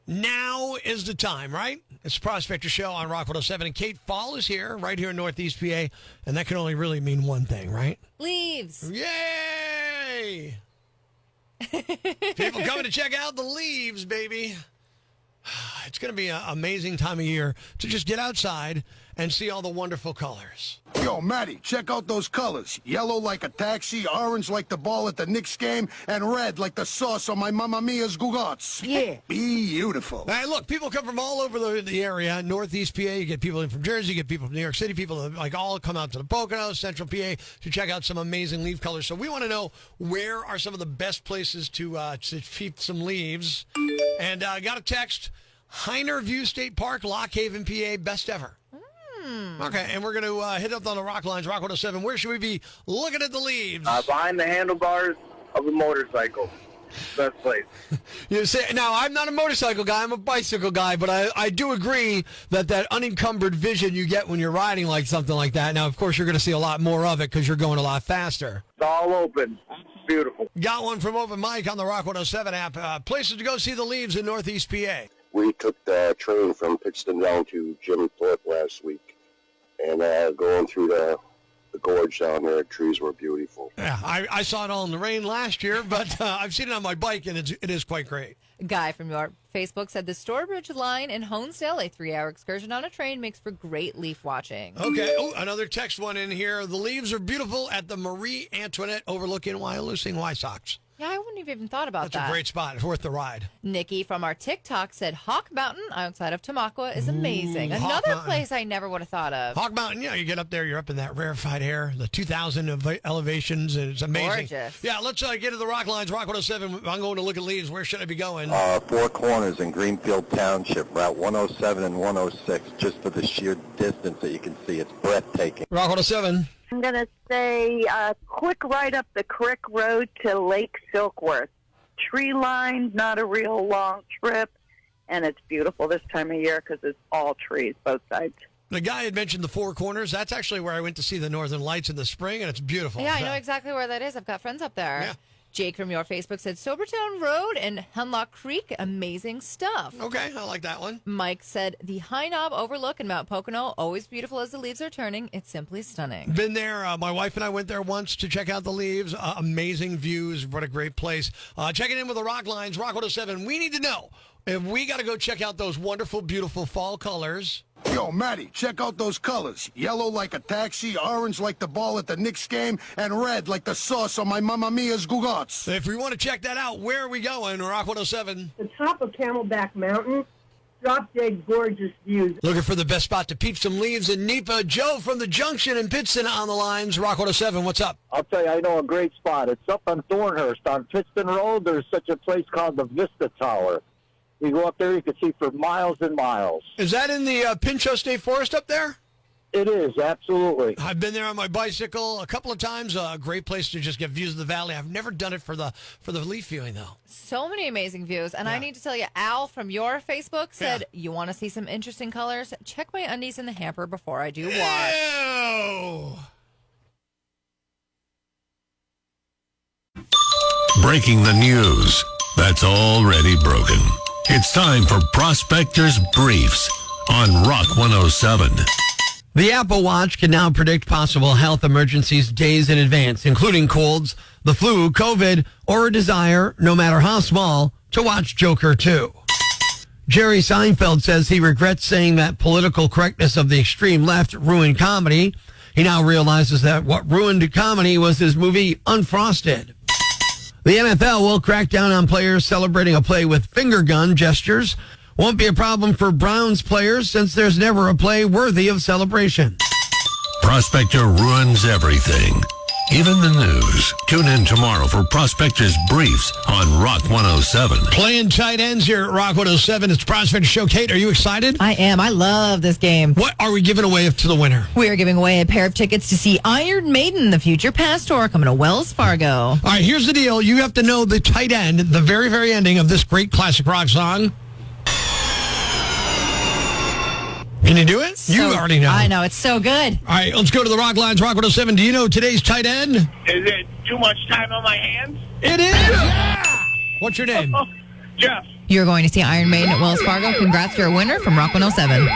Now is the time, right? It's the Prospector Show on Rock 107, and Kate Fall is here, right here in Northeast PA, and that can only really mean one thing, right? Leaves. Yay! People coming to check out the leaves, baby. It's going to be an amazing time of year to just get outside and see all the wonderful colors. Yo, Matty, check out those colors. Yellow like a taxi, orange like the ball at the Knicks game, and red like the sauce on my Mamma Mia's Gugats. Yeah. Beautiful. Hey, look, people come from all over the area. Northeast PA, you get people in from Jersey, you get people from New York City, people like all come out to the Poconos, Central PA to check out some amazing leaf colors. So we want to know where are some of the best places to feed some leaves. And got a text, Heiner View State Park, Lock Haven, PA, best ever. Okay, and we're going to hit up on the rock lines, Rock 107. Where should we be looking at the leaves? Behind the handlebars of a motorcycle. Best place. You say, now, I'm not a motorcycle guy. I'm a bicycle guy, but I do agree that unencumbered vision you get when you're riding like something like that. Now, of course, you're going to see a lot more of it because you're going a lot faster. It's all open. Beautiful. Got one from Open Mike on the Rock 107 app. Places to go see the leaves in Northeast PA. We took the train from Pittston down to Jim Thorpe last week, and going through the gorge down there, trees were beautiful. Yeah, I saw it all in the rain last year, but I've seen it on my bike, and it is quite great. Guy from your Facebook said the Stourbridge line in Honesdale, a 3-hour excursion on a train, makes for great leaf watching. Okay. Oh, another text one in here. The leaves are beautiful at the Marie Antoinette overlooking Wyalusing Wysox. Yeah, I wouldn't have even thought about that. That's a great spot. It's worth the ride. Nikki from our TikTok said Hawk Mountain outside of Tamaqua is amazing. Hawk Another Mountain. place I never would have thought of. Hawk Mountain, yeah, you get up there, you're up in that rarefied air, the 2,000 elevations, and it's amazing. Gorgeous. Yeah, let's get to the rock lines, Rock 107. I'm going to look at leaves. Where should I be going? Four Corners in Greenfield Township, Route 107 and 106, just for the sheer distance that you can see. It's breathtaking. Rock 107. I'm going to say a quick ride up the Crick Road to Lake Silkworth. Tree lined, not a real long trip, and it's beautiful this time of year because it's all trees, both sides. The guy had mentioned the Four Corners. That's actually where I went to see the Northern Lights in the spring, and it's beautiful. Yeah, I know exactly where that is. I've got friends up there. Yeah. Jake from your Facebook said Sobertown Road and Hemlock Creek, amazing stuff. Okay, I like that one. Mike said the High Knob Overlook in Mount Pocono, always beautiful as the leaves are turning. It's simply stunning. Been there. My wife and I went there once to check out the leaves. Amazing views. What a great place. Checking in with the rock lines, Rock 107. We need to know if we got to go check out those wonderful, beautiful fall colors. Yo, Matty, check out those colors. Yellow like a taxi, orange like the ball at the Knicks game, and red like the sauce on my Mamma Mia's Gugats. If we want to check that out, where are we going? Rock 107. The top of Camelback Mountain, drop dead gorgeous views. Looking for the best spot to peep some leaves in Nipa. Joe from the Junction in Pittston on the lines. Rock 107, what's up? I'll tell you, I know a great spot. It's up on Thornhurst on Pittston Road. There's such a place called the Vista Tower. You go up there, you can see for miles and miles. Is that in the Pinchot State Forest up there? It is, absolutely. I've been there on my bicycle a couple of times. A great place to just get views of the valley. I've never done it for the leaf viewing, though. So many amazing views. And I need to tell you, Al from your Facebook said, you want to see some interesting colors? Check my undies in the hamper before I do watch. Ew. Breaking the news that's already broken. It's time for Prospector's Briefs on Rock 107. The Apple Watch can now predict possible health emergencies days in advance, including colds, the flu, COVID, or a desire, no matter how small, to watch Joker 2. Jerry Seinfeld says he regrets saying that political correctness of the extreme left ruined comedy. He now realizes that what ruined comedy was his movie Unfrosted. The NFL will crack down on players celebrating a play with finger gun gestures. Won't be a problem for Browns players since there's never a play worthy of celebration. Prospector ruins everything, even the news. Tune in tomorrow for Prospector's Briefs on Rock 107. Playing tight ends here at Rock 107. It's Prospector Show. Kate, are you excited? I am. I love this game. What are we giving away to the winner? We are giving away a pair of tickets to see Iron Maiden, the Future Past Tour, coming to Wells Fargo. All right, here's the deal. You have to know the tight end, the very, very ending of this great classic rock song. Can you do it? You already know. I know. It's so good. All right, let's go to the rock lines. Rock 107. Do you know today's tight end? Is it too much time on my hands? It is. Yeah. What's your name? Jeff. You're going to see Iron Maiden at Wells Fargo. Congrats, you're a winner from Rock 107.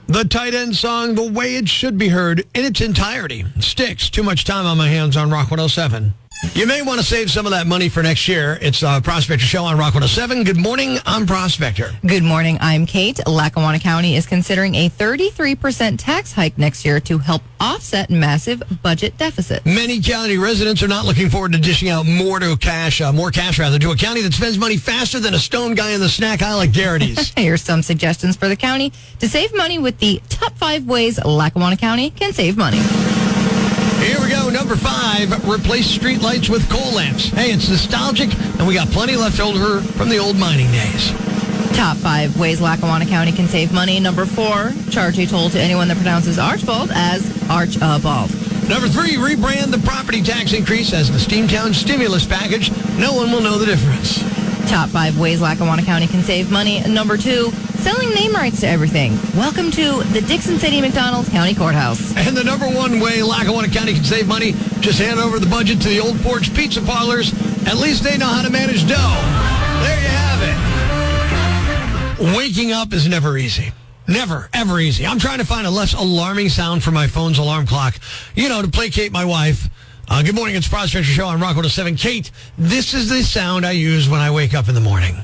The tight end song, The Way It Should Be Heard, in its entirety. Sticks. Too much time on my hands on Rock 107. You may want to save some of that money for next year. It's a Prospector show on Rock 107. Good morning, I'm Prospector. Good morning, I'm Kate. Lackawanna County is considering a 33% tax hike next year to help offset massive budget deficits. Many county residents are not looking forward to dishing out more cash to a county that spends money faster than a stone guy in the snack aisle at Garrity's. Here's some suggestions for the county to save money with the top 5 ways Lackawanna County can save money. Here we go. Number 5, replace street lights with coal lamps. Hey, it's nostalgic, and we got plenty left over from the old mining days. Top 5 ways Lackawanna County can save money. Number 4, charge a toll to anyone that pronounces Archibald as Archibald. Number 3, rebrand the property tax increase as the Steamtown stimulus package. No one will know the difference. Top 5 ways Lackawanna County can save money. Number 2, selling name rights to everything. Welcome to the Dixon City McDonald's County Courthouse. And the number 1 way Lackawanna County can save money, just hand over the budget to the Old Porch Pizza Parlors. At least they know how to manage dough. There you have it. Waking up is never easy. Never, ever easy. I'm trying to find a less alarming sound for my phone's alarm clock, to placate my wife. Good morning, it's Prospector Show on Rock 107. Kate, this is the sound I use when I wake up in the morning.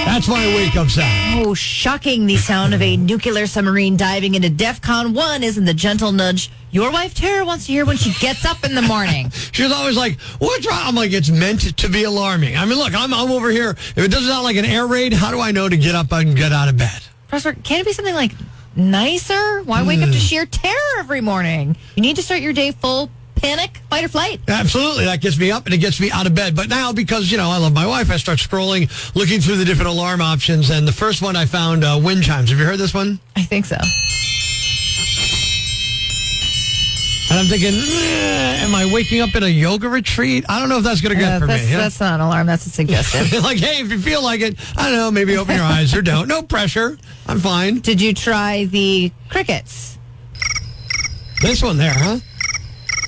That's my wake-up sound. Oh, shocking. The sound of a nuclear submarine diving into DEFCON 1 isn't the gentle nudge your wife, Tara, wants to hear when she gets up in the morning. She's always like, what's wrong? I'm like, it's meant to be alarming. I mean, look, I'm over here. If it doesn't sound like an air raid, how do I know to get up and get out of bed? Professor, can it be something like nicer? Why wake up to sheer terror every morning? You need to start your day full panic, fight or flight. Absolutely. That gets me up and it gets me out of bed. But now, because, I love my wife, I start scrolling, looking through the different alarm options. And the first one I found, wind chimes. Have you heard this one? I think so. And I'm thinking, am I waking up in a yoga retreat? I don't know if that's going to get for me. That's not an alarm. That's a suggestion. Like, hey, if you feel like it, I don't know, maybe open your eyes or don't. No pressure. I'm fine. Did you try the crickets? This one there, huh?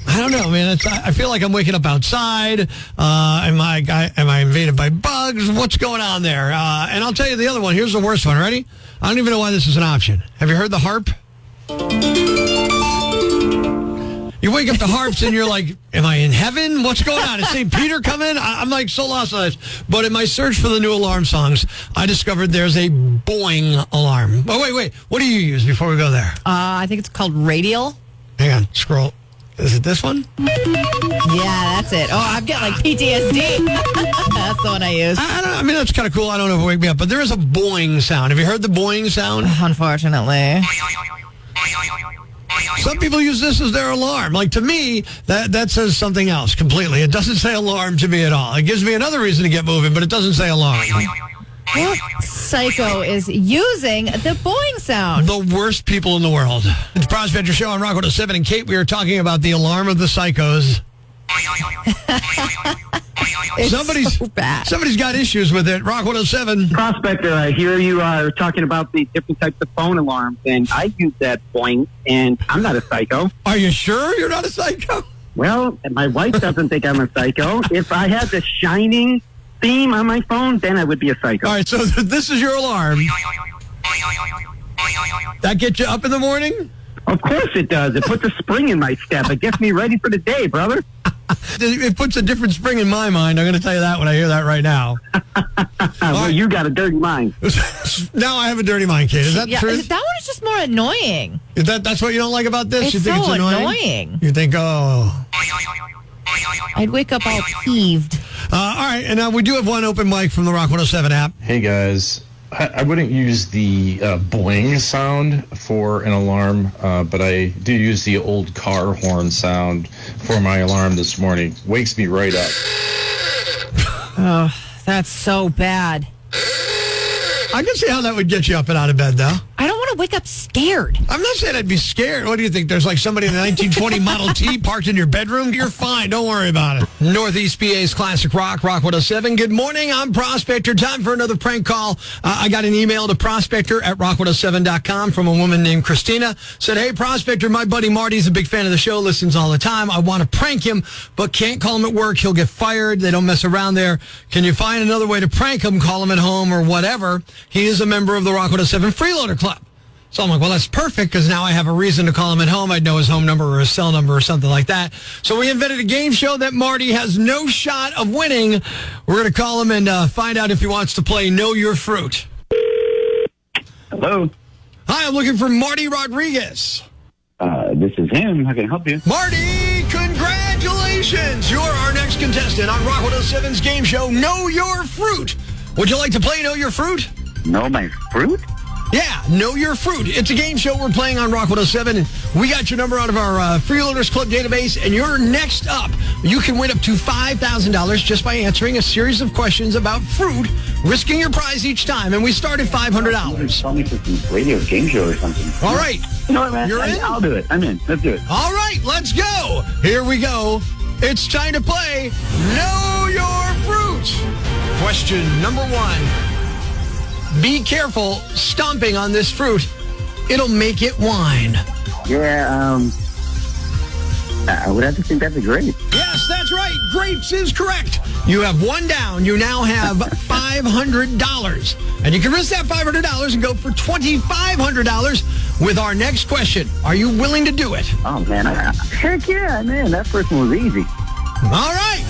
I don't know, man. I feel like I'm waking up outside. Am I invaded by bugs? What's going on there? And I'll tell you the other one. Here's the worst one. Ready? I don't even know why this is an option. Have you heard the harp? You wake up to harps and you're like, am I in heaven? What's going on? Is St. Peter coming? I'm like so lost on this. But in my search for the new alarm songs, I discovered there's a boing alarm. Oh, wait. What do you use before we go there? I think it's called Radial. Hang on. Scroll. Is it this one? Yeah, that's it. Oh, I've got like PTSD. That's the one I use. I mean, that's kind of cool. I don't know if it'll wake me up, but there is a boing sound. Have you heard the boing sound? Unfortunately. Some people use this as their alarm. Like, to me, that says something else completely. It doesn't say alarm to me at all. It gives me another reason to get moving, but it doesn't say alarm. What psycho is using the boing sound? The worst people in the world. It's Prospector Show on Rock 107. And Kate, we are talking about the alarm of the psychos. Somebody's got issues with it. Rock 107. Prospector, I hear you are talking about the different types of phone alarms, and I use that boing, and I'm not a psycho. Are you sure you're not a psycho? Well, my wife doesn't think I'm a psycho. If I had the shining theme on my phone, then I would be a psycho. All right, so this is your alarm. That gets you up in the morning? Of course it does. It puts a spring in my step. It gets me ready for the day, brother. It puts a different spring in my mind. I'm going to tell you that when I hear that right now. Well, you got a dirty mind. Now I have a dirty mind, Kate. Is that true? That one is just more annoying. That's what you don't like about this? It's you think so it's annoying? You think, I'd wake up all peeved. All right, and now we do have one open mic from the Rock 107 app. Hey, guys. I wouldn't use the boing sound for an alarm, but I do use the old car horn sound for my alarm this morning. Wakes me right up. Oh, that's so bad. I can see how that would get you up and out of bed, though. I don't want to wake up scared. I'm not saying I'd be scared. What do you think? There's like somebody in the 1920 Model T parked in your bedroom? You're fine. Don't worry about it. Northeast PA's Classic Rock 107. Good morning. I'm Prospector. Time for another prank call. I got an email to prospector@rock107.com from a woman named Christina. Said, hey, Prospector, my buddy Marty's a big fan of the show, listens all the time. I want to prank him, but can't call him at work. He'll get fired. They don't mess around there. Can you find another way to prank him, call him at home or whatever? He is a member of the Rock 107 Freeloader Club. So I'm like, well, that's perfect because now I have a reason to call him at home. I'd know his home number or his cell number or something like that. So we invented a game show that Marty has no shot of winning. We're going to call him and find out if he wants to play Know Your Fruit. Hello. Hi, I'm looking for Marty Rodriguez. This is him. How can I help you? Marty, congratulations. You're our next contestant on Rock 107's game show, Know Your Fruit. Would you like to play Know Your Fruit? Know my fruit? Yeah, Know Your Fruit. It's a game show we're playing on Rock 107. And we got your number out of our Freeloaders Club database, and you're next up. You can win up to $5,000 just by answering a series of questions about fruit, risking your prize each time. And we start at $500. Call me for some radio game show or something. All right. You know what, man? You're in? I'll do it. I'm in. Let's do it. All right, let's go. Here we go. It's time to play Know Your Fruit. Question number 1. Be careful stomping on this fruit. It'll make it wine. Yeah, I would have to think that's a grape. Yes, that's right. Grapes is correct. You have one down. You now have $500. And you can risk that $500 and go for $2,500 with our next question. Are you willing to do it? Oh, man. Heck yeah, man. That first one was easy. All right.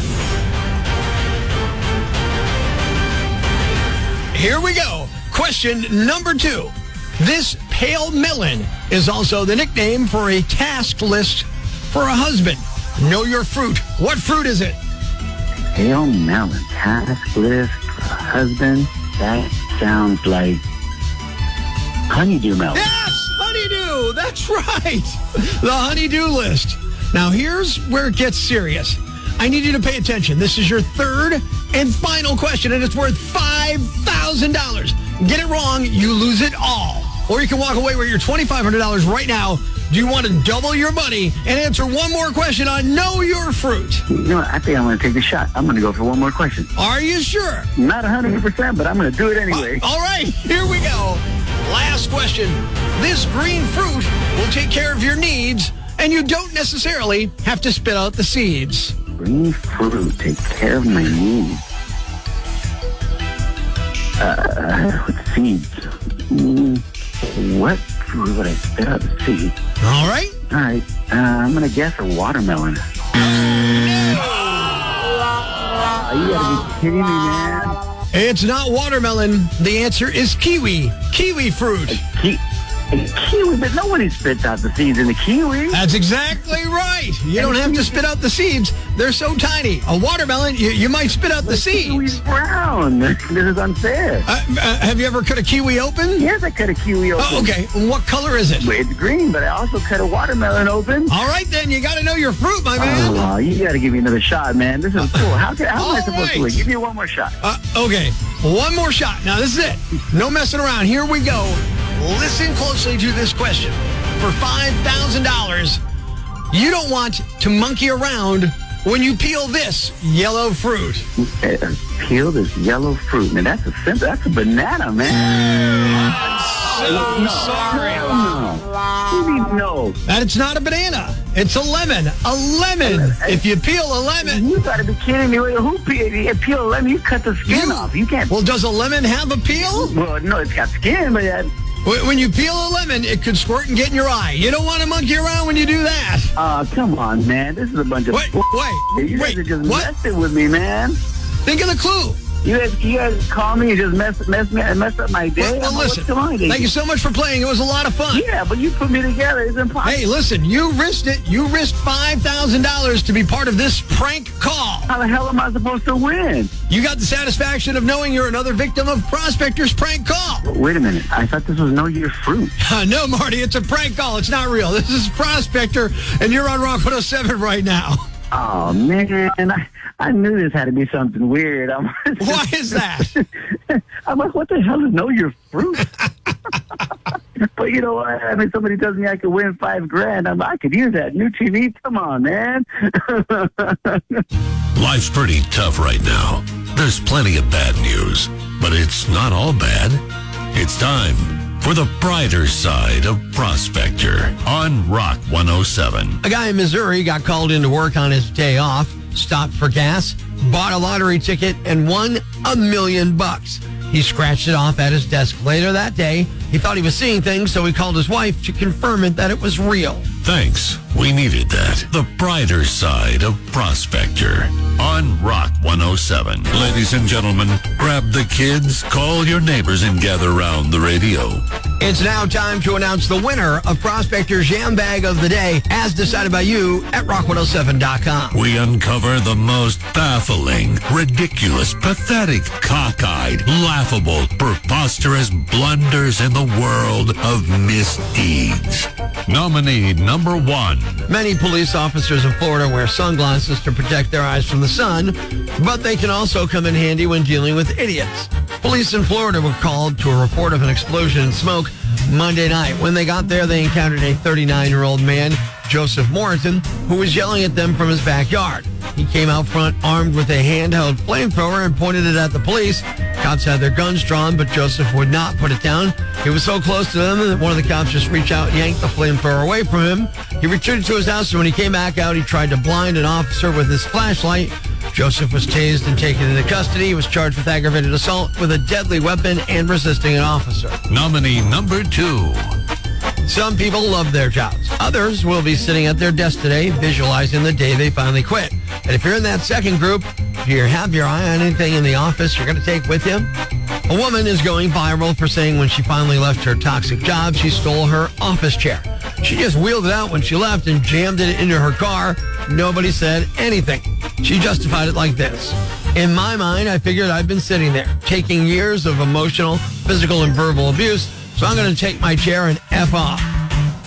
Here we go. Question number 2. This pale melon is also the nickname for a task list for a husband. Know your fruit. What fruit is it? Pale melon, task list for a husband. That sounds like honeydew melon. Yes, honeydew. That's right. The honeydew list. Now, here's where it gets serious. I need you to pay attention. This is your third and final question, and it's worth $5,000. Get it wrong, you lose it all. Or you can walk away with your $2,500 right now. Do you want to double your money and answer one more question on Know Your Fruit? You know what? I think I'm going to take the shot. I'm going to go for one more question. Are you sure? Not 100%, but I'm going to do it anyway. All right, here we go. Last question. This green fruit will take care of your needs, and you don't necessarily have to spit out the seeds. Green fruit, take care of my needs. With seeds. What fruit would I spit out the seeds? All right. All right. I'm going to guess a watermelon. You got to be kidding me, man. It's not watermelon. The answer is kiwi. Kiwi fruit. Kiwi, but nobody spits out the seeds in the kiwi. That's exactly right. You don't have to spit out the seeds. They're so tiny. A watermelon, you might spit out the seeds. Kiwi's brown. This is unfair. Have you ever cut a kiwi open? Yes, I cut a kiwi open. Oh, okay. What color is it? It's green, but I also cut a watermelon open. All right, then. You got to know your fruit, my man. Oh, you got to give me another shot, man. This is cool. How am I supposed to win? Give me one more shot. Okay. One more shot. Now, this is it. No messing around. Here we go. Listen closely to this question. For $5,000, you don't want to monkey around when you peel this yellow fruit. Peel this yellow fruit. Man, that's a banana, man. I'm so sorry. No. And it's not a banana. It's a lemon. A lemon. If you peel a lemon. You got to be kidding me. Who peel a lemon? You cut the skin off. You can't. Well, does a lemon have a peel? Well, no, it's got skin, but when you peel a lemon, it could squirt and get in your eye. You don't want to monkey around when you do that. Come on, man. This is a bunch of... Wait. You guys are just messing with me, man. Think of the clue. You guys call me and just mess up my day. Well, listen. Thank you so much for playing. It was a lot of fun. Yeah, but you put me together. It's impossible. Hey, listen. You risked it. You risked $5,000 to be part of this prank call. How the hell am I supposed to win? You got the satisfaction of knowing you're another victim of Prospector's prank call. Wait a minute. I thought this was Know Your Fruit. No, Marty. It's a prank call. It's not real. This is Prospector, and you're on Rock 107 right now. Oh, man. I knew this had to be something weird. Why is that? I'm like, what the hell is Know Your Fruit? But you know what? I mean, somebody tells me I could win $5,000. I could use that new TV. Come on, man. Life's pretty tough right now. There's plenty of bad news, but it's not all bad. It's time for the brighter side of Prospector on Rock 107. A guy in Missouri got called into work on his day off, stopped for gas, bought a lottery ticket, and won $1 million. He scratched it off at his desk later that day. He thought he was seeing things, so he called his wife to confirm it that it was real. Thanks. We needed that. The brighter side of Prospector on Rock 107. Ladies and gentlemen, grab the kids, call your neighbors, and gather around the radio. It's now time to announce the winner of Prospector's Jam Bag of the Day, as decided by you at rock107.com. We uncover the most baffling, ridiculous, pathetic, cockeyed, laughable, preposterous blunders in the world of misdeeds. Nominee number 1. Many police officers in Florida wear sunglasses to protect their eyes from the sun, but they can also come in handy when dealing with idiots. Police in Florida were called to a report of an explosion in smoke Monday night. When they got there, they encountered a 39-year-old man, Joseph Morrison, who was yelling at them from his backyard. He came out front armed with a handheld flamethrower and pointed it at the police. Cops had their guns drawn, but Joseph would not put it down. He was so close to them that one of the cops just reached out and yanked the flamethrower away from him. He retreated to his house, and when he came back out, he tried to blind an officer with his flashlight. Joseph was tased and taken into custody. He was charged with aggravated assault with a deadly weapon and resisting an officer. Nominee number 2. Some people love their jobs. Others will be sitting at their desk today visualizing the day they finally quit. And if you're in that second group, do you have your eye on anything in the office you're going to take with you? A woman is going viral for saying when she finally left her toxic job, she stole her office chair. She just wheeled it out when she left and jammed it into her car. Nobody said anything. She justified it like this. In my mind, I figured I'd been sitting there, taking years of emotional, physical, and verbal abuse, so I'm going to take my chair and F off.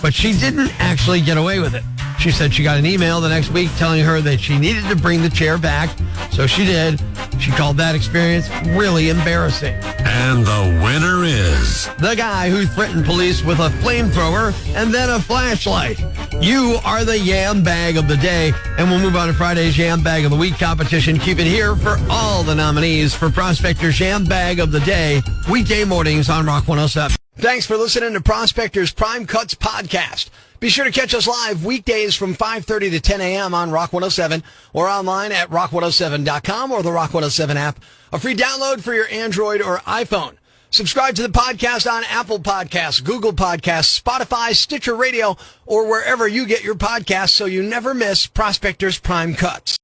But she didn't actually get away with it. She said she got an email the next week telling her that she needed to bring the chair back, so she did. She called that experience really embarrassing. And the winner is the guy who threatened police with a flamethrower and then a flashlight. You are the Yam Bag of the Day, and we'll move on to Friday's Yam Bag of the Week competition. Keep it here for all the nominees for Prospector's Yam Bag of the Day, weekday mornings on Rock 107. Thanks for listening to Prospector's Prime Cuts podcast. Be sure to catch us live weekdays from 5:30 to 10 a.m. on Rock 107 or online at rock107.com or the Rock 107 app. A free download for your Android or iPhone. Subscribe to the podcast on Apple Podcasts, Google Podcasts, Spotify, Stitcher Radio, or wherever you get your podcasts so you never miss Prospector's Prime Cuts.